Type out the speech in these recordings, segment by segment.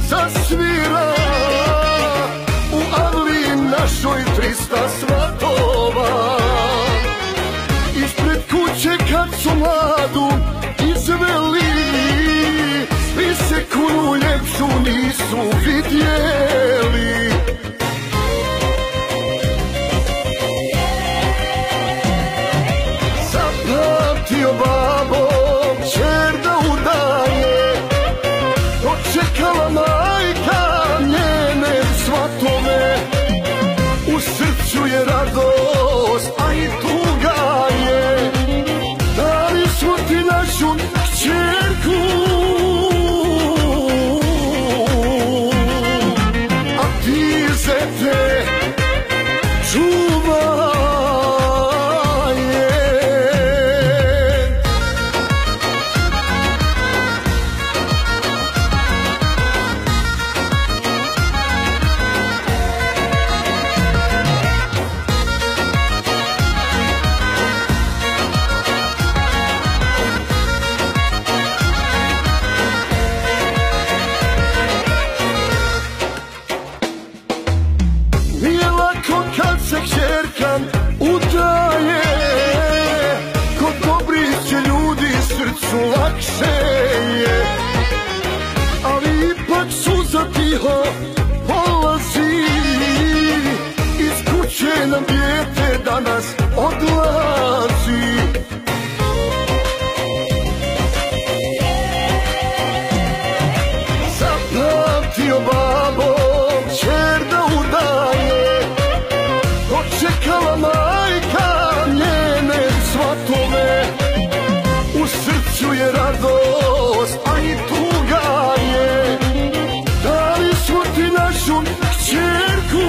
Zasvira u avli našoj 300 svatova. Ispred kuće kad su mladu izveli, svi se kunu ljepšu nisu vidjeli. Zapamtio babo kćer da udaje, dočekala majka njene svatove. U srcu je radost, a i tuga je, dali smo ti našu kćerku, a ti zete čuvaj. Kad se kćerka udaje, kod dobrih će ljudi srcu lakše je. Ali ipak suza tiho polazi, iz kuće nam dijete danas odlazi. Zapamtio babo kćer da udaje, dočekala majka njene svatove. U srcu je radost, a i tuga je, dali smo ti našu kćerku,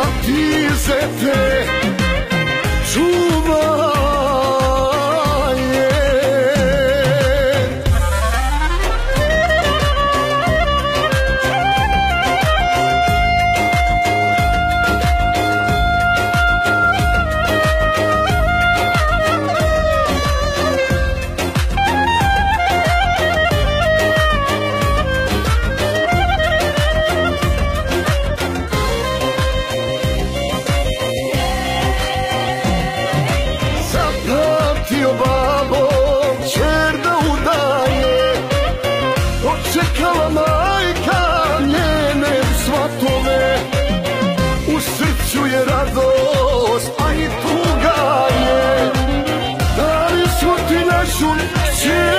a ti zete čuvaj. Zapamtio babo kćer da udaje, dočekala majka njene svatove. U srcu je radost, a i tuga je, dali smo ti našu kćer.